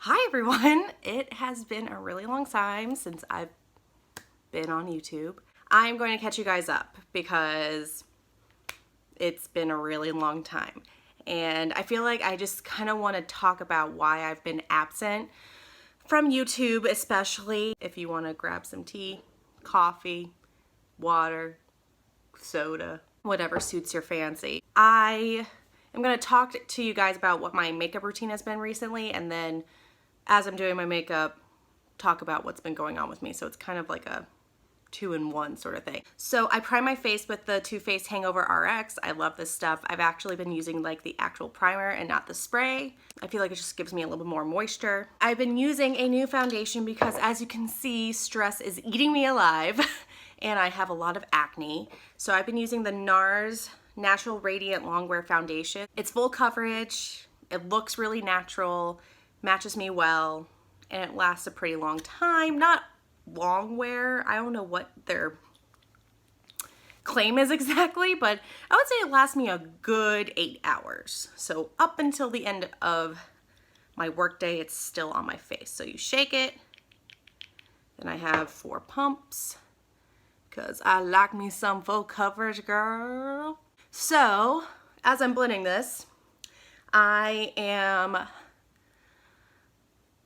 Hi everyone! It has been a really long time since I've been on YouTube. I'm going to catch you guys up because it's been a really long time. And I feel like I just kind of want to talk about why I've been absent from YouTube, especially if you want to grab some tea, coffee, water, soda, whatever suits your fancy. I'm going to talk to you guys about what my makeup routine has been recently, and then as I'm doing my makeup, talk about what's been going on with me. So it's kind of like a 2-in-1 sort of thing. So I prime my face with the Faced Hangover Rx. I love this stuff. I've actually been using like the actual primer and not the spray. I feel like it just gives me a little bit more moisture. I've been using a new foundation because, as you can see, stress is eating me alive and I have a lot of acne. So I've been using the NARS Natural Radiant Longwear Foundation. It's full coverage. It looks really natural, matches me well, and it lasts a pretty long time. Not long wear. I don't know what their claim is exactly, but I would say it lasts me a good 8 hours. So up until the end of my workday, it's still on my face. So you shake it. Then I have 4 pumps because I like me some full coverage, girl. So as I'm blending this, I am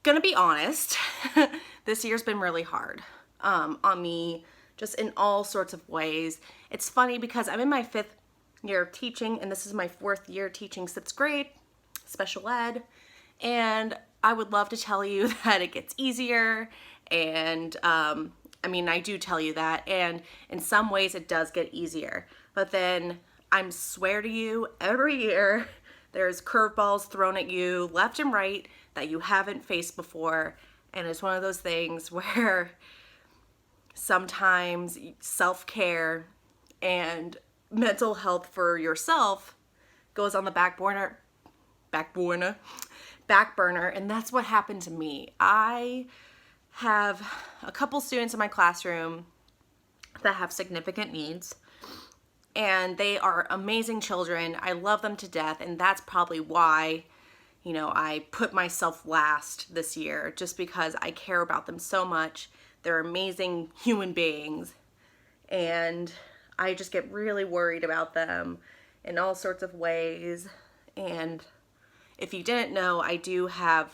gonna be honest, this year's been really hard on me, just in all sorts of ways. It's funny because I'm in my 5th year of teaching, and this is my 4th year teaching 6th grade, special ed, and I would love to tell you that it gets easier, and I mean, I do tell you that, and in some ways it does get easier, but then I swear to you, every year there's curveballs thrown at you left and right that you haven't faced before, and it's one of those things where sometimes self-care and mental health for yourself goes on the back burner, and that's what happened to me. I have a couple students in my classroom that have significant needs, and they are amazing children. I love them to death, and that's probably why, you know, I put myself last this year, just because I care about them so much. They're amazing human beings, and I just get really worried about them in all sorts of ways. And if you didn't know, I do have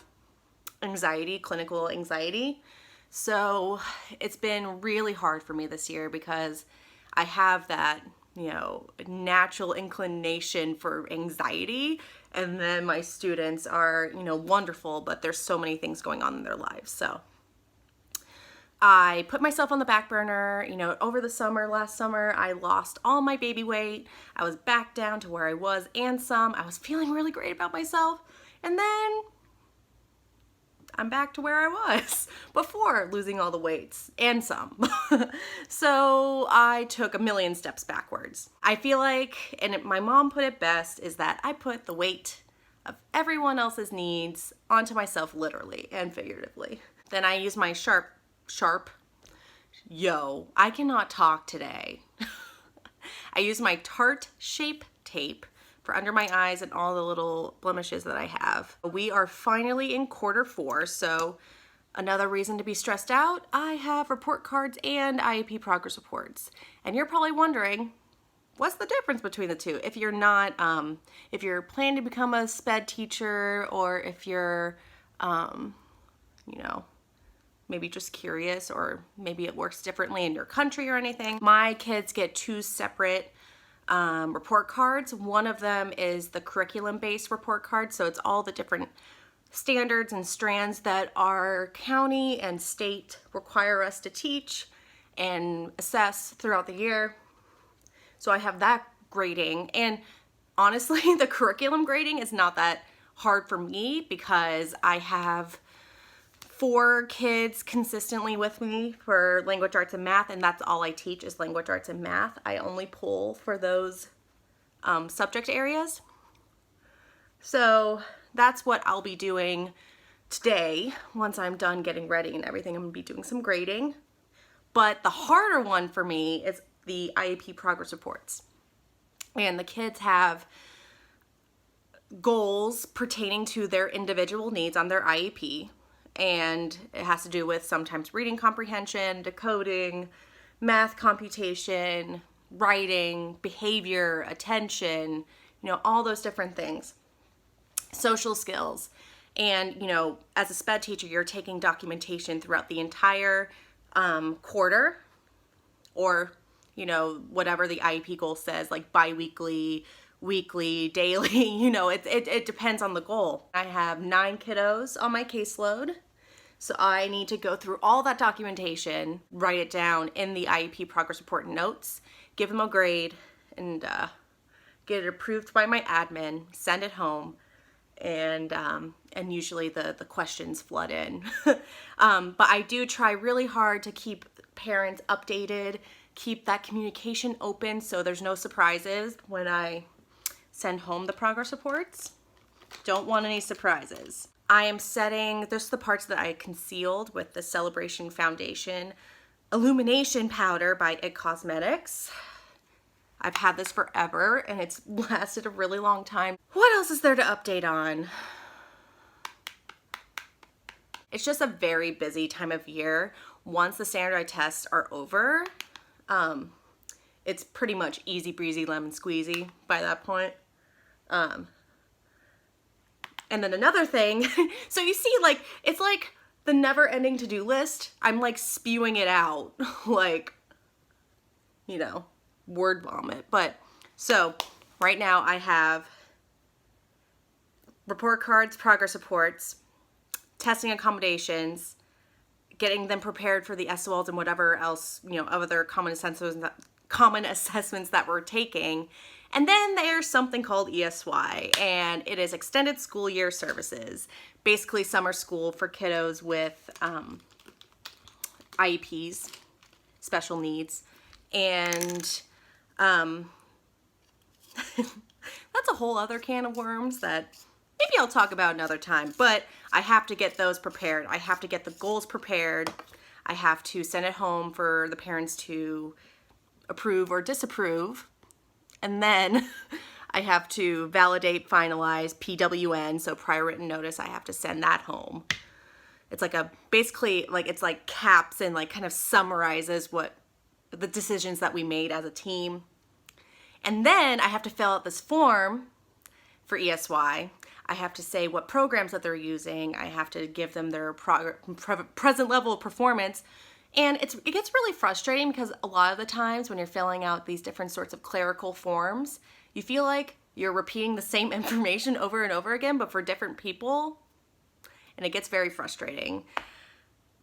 anxiety, clinical anxiety. So it's been really hard for me this year because I have that, you know, natural inclination for anxiety, and then my students are, you know, wonderful, but there's so many things going on in their lives. So I put myself on the back burner. You know, over the summer, last summer, I lost all my baby weight. I was back down to where I was and some. I was feeling really great about myself, and then I'm back to where I was before losing all the weights and some. So I took a million steps backwards. I feel like, and my mom put it best, is that I put the weight of everyone else's needs onto myself, literally and figuratively. Then I use my I cannot talk today. I use my Tarte Shape Tape for under my eyes and all the little blemishes that I have. We are finally in quarter 4, so another reason to be stressed out. I have report cards and IEP progress reports. And you're probably wondering, what's the difference between the two? If you're not, if you're planning to become a SPED teacher, or if you're, you know, maybe just curious, or maybe it works differently in your country or anything. My kids get 2 separate report cards. One of them is the curriculum-based report card, so it's all the different standards and strands that our county and state require us to teach and assess throughout the year. So I have that grading, and honestly, the curriculum grading is not that hard for me because I have 4 kids consistently with me for language arts and math, and that's all I teach is language arts and math. I only pull for those subject areas. So that's what I'll be doing today once I'm done getting ready and everything. I'm gonna be doing some grading. But the harder one for me is the IEP progress reports. And the kids have goals pertaining to their individual needs on their IEP. And it has to do with sometimes reading comprehension, decoding, math computation, writing, behavior, attention, you know, all those different things. Social skills. And, you know, as a SPED teacher, you're taking documentation throughout the entire quarter, or, you know, whatever the IEP goal says, like bi-weekly, weekly, daily, you know, it depends on the goal. I have 9 kiddos on my caseload, so I need to go through all that documentation, write it down in the IEP progress report notes, give them a grade, and get it approved by my admin, send it home, and usually the questions flood in. But I do try really hard to keep parents updated, keep that communication open so there's no surprises when I send home the progress reports. Don't want any surprises. I am setting, this is the parts that I concealed with the Celebration Foundation Illumination powder by It Cosmetics. I've had this forever and it's lasted a really long time. What else is there to update on? It's just a very busy time of year. Once the standardized tests are over, it's pretty much easy breezy lemon squeezy by that point. And then another thing, so you see, like, it's like the never ending to-do list. I'm like spewing it out like, you know, word vomit. But so right now I have report cards, progress reports, testing accommodations, getting them prepared for the SOLs and whatever else, you know, other common assessments that we're taking. And then there's something called ESY, and it is Extended School Year Services, basically summer school for kiddos with IEPs, special needs. And that's a whole other can of worms that maybe I'll talk about another time, but I have to get those prepared. I have to get the goals prepared. I have to send it home for the parents to approve or disapprove. And then I have to validate, finalize, PWN, so prior written notice. I have to send that home. It's like basically like, it's like caps and like kind of summarizes what the decisions that we made as a team. And then I have to fill out this form for ESY. I have to say what programs that they're using. I have to give them their present level of performance. And it gets really frustrating because a lot of the times when you're filling out these different sorts of clerical forms, you feel like you're repeating the same information over and over again, but for different people. And it gets very frustrating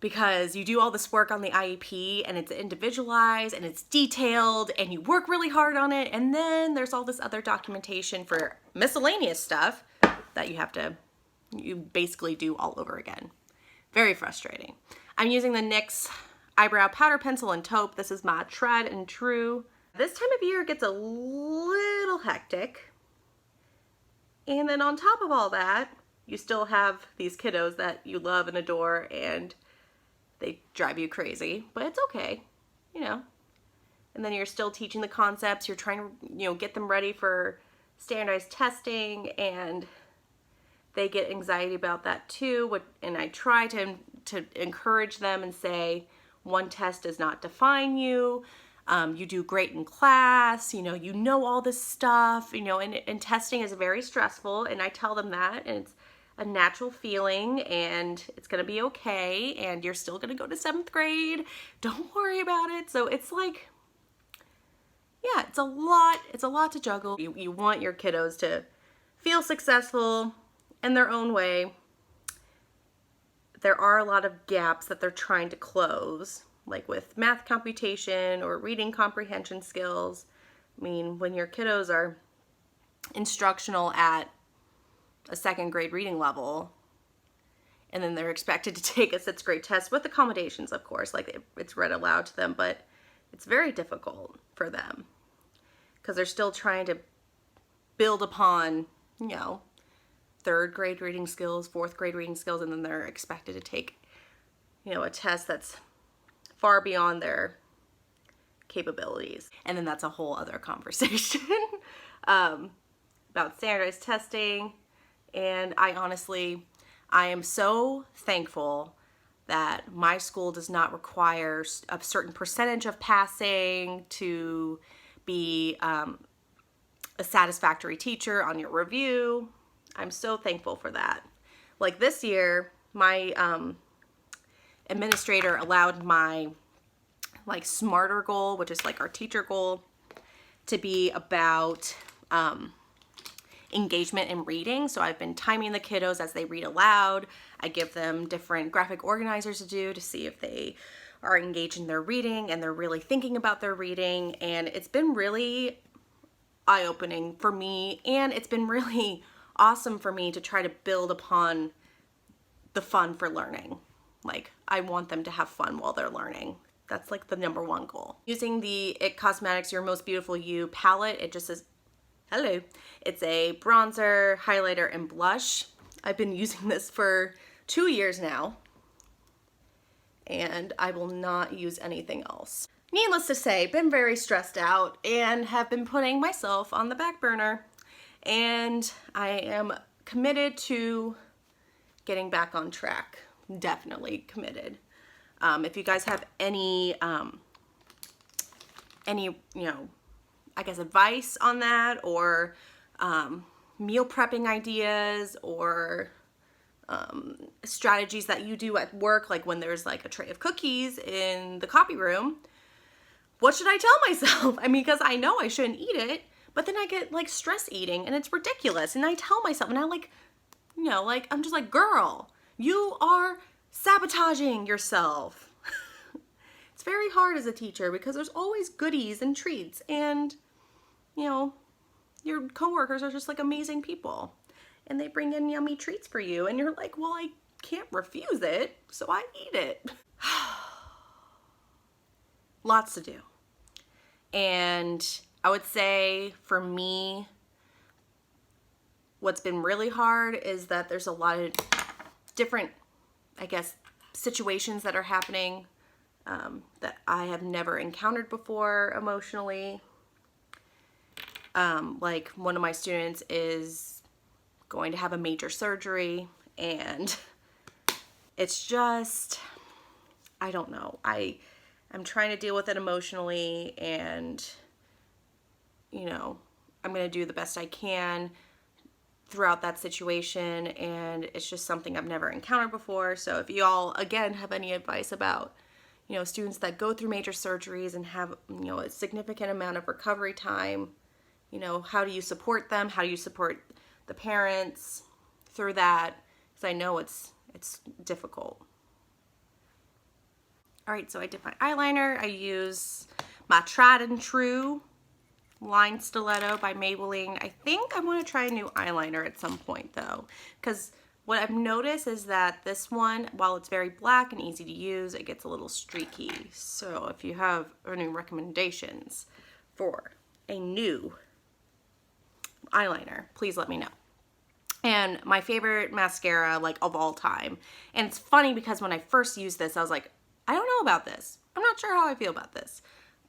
because you do all this work on the IEP and it's individualized and it's detailed and you work really hard on it. And then there's all this other documentation for miscellaneous stuff that you basically do all over again. Very frustrating. I'm using the Nyx Eyebrow Powder Pencil and Taupe. This is my tried and true. This time of year gets a little hectic. And then on top of all that, you still have these kiddos that you love and adore and they drive you crazy, but it's okay, you know. And then you're still teaching the concepts. You're trying to, you know, get them ready for standardized testing, and they get anxiety about that too. And I try to encourage them and say, one test does not define you. You do great in class, you know all this stuff, you know, and testing is very stressful, and I tell them that, and it's a natural feeling, and it's gonna be okay, and you're still gonna go to 7th grade. Don't worry about it. So it's like, yeah, it's a lot to juggle. You want your kiddos to feel successful in their own way. There are a lot of gaps that they're trying to close, like with math computation or reading comprehension skills. I mean, when your kiddos are instructional at a 2nd grade reading level, and then they're expected to take a 6th grade test with accommodations, of course, like it's read aloud to them, but it's very difficult for them because they're still trying to build upon, you know, 3rd grade reading skills, 4th grade reading skills, and then they're expected to take, you know, a test that's far beyond their capabilities. And then that's a whole other conversation about standardized testing. And I am so thankful that my school does not require a certain percentage of passing to be a satisfactory teacher on your review. I'm so thankful for that. Like this year, my administrator allowed my like smarter goal, which is like our teacher goal, to be about engagement in reading. So I've been timing the kiddos as they read aloud. I give them different graphic organizers to do to see if they are engaged in their reading and they're really thinking about their reading. And it's been really eye-opening for me, and it's been really awesome for me to try to build upon the fun for learning. Like, I want them to have fun while they're learning. That's like the #1 goal. Using the IT Cosmetics Your Most Beautiful You palette, it just says, hello. It's a bronzer, highlighter, and blush. I've been using this for 2 years now, and I will not use anything else. Needless to say, been very stressed out and have been putting myself on the back burner, and I am committed to getting back on track. Definitely committed. If you guys have any I guess advice on that, or meal prepping ideas, or strategies that you do at work, like when there's like a tray of cookies in the copy room, what should I tell myself? I mean, because I know I shouldn't eat it, but then I get like stress eating and it's ridiculous. And I tell myself, and I like, I'm just like, girl, you are sabotaging yourself. It's very hard as a teacher because there's always goodies and treats, and your coworkers are just like amazing people, and they bring in yummy treats for you, and you're like, well, I can't refuse it, so I eat it. Lots to do. And I would say for me, what's been really hard is that there's a lot of different, I guess, situations that are happening that I have never encountered before emotionally. Like one of my students is going to have a major surgery, and it's just, I don't know. I'm trying to deal with it emotionally, and I'm going to do the best I can throughout that situation, and it's just something I've never encountered before. So if you all, again, have any advice about students that go through major surgeries and have, a significant amount of recovery time, how do you support them? How do you support the parents through that? Because I know it's difficult. All right, so I did my eyeliner. I use my tried and true Line Stiletto by Maybelline. I think I want to try a new eyeliner at some point though, because what I've noticed is that this one, while it's very black and easy to use, it gets a little streaky. So if you have any recommendations for a new eyeliner, please let me know. And my favorite mascara, like, of all time. And it's funny because when I first used this, I was like, I don't know about this. I'm not sure how I feel about this,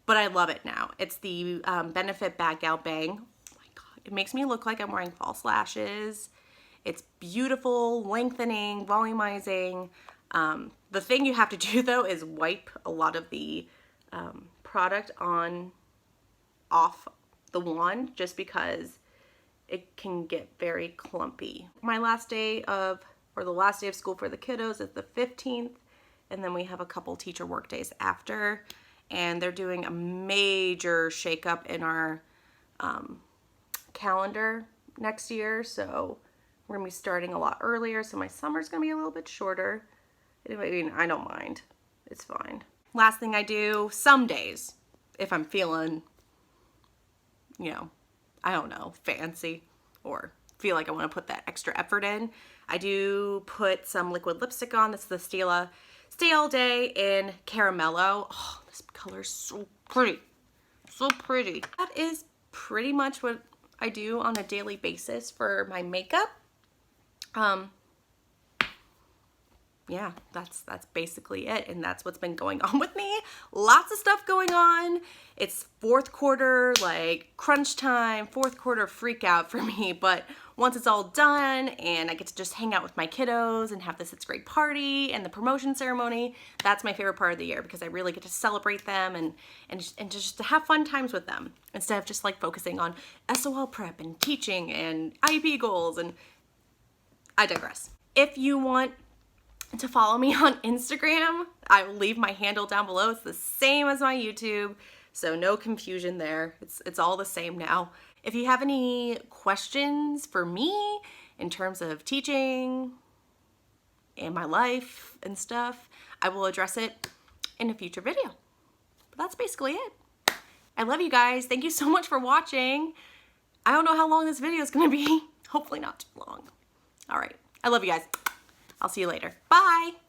but I love it now. It's the Benefit Bag Gal Bang. Oh my God, it makes me look like I'm wearing false lashes. It's beautiful, lengthening, volumizing. The thing you have to do though is wipe a lot of the product off the wand, just because it can get very clumpy. My last day of school for the kiddos is the 15th, and then we have a couple teacher work days after, and they're doing a major shakeup in our calendar next year, so we're gonna be starting a lot earlier, so my summer's gonna be a little bit shorter. I mean, I don't mind, it's fine. Last thing I do, some days, if I'm feeling, I don't know, fancy, or feel like I want to put that extra effort in, I do put some liquid lipstick on. That's the Stila Stay All Day in Caramello. Oh, this color is so pretty. So pretty. That is pretty much what I do on a daily basis for my makeup. Yeah, that's basically it, and that's what's been going on with me. Lots of stuff going on. It's fourth quarter, like crunch time, fourth quarter freak out for me, but once it's all done and I get to just hang out with my kiddos and have the 6th grade party and the promotion ceremony, that's my favorite part of the year because I really get to celebrate them and just to have fun times with them instead of just like focusing on SOL prep and teaching and IEP goals, and I digress. If you want to follow me on Instagram, I will leave my handle down below. It's the same as my YouTube, so no confusion there. It's all the same now. If you have any questions for me in terms of teaching and my life and stuff, I will address it in a future video. But that's basically it. I love you guys. Thank you so much for watching. I don't know how long this video is going to be. Hopefully not too long. All right. I love you guys. I'll see you later. Bye.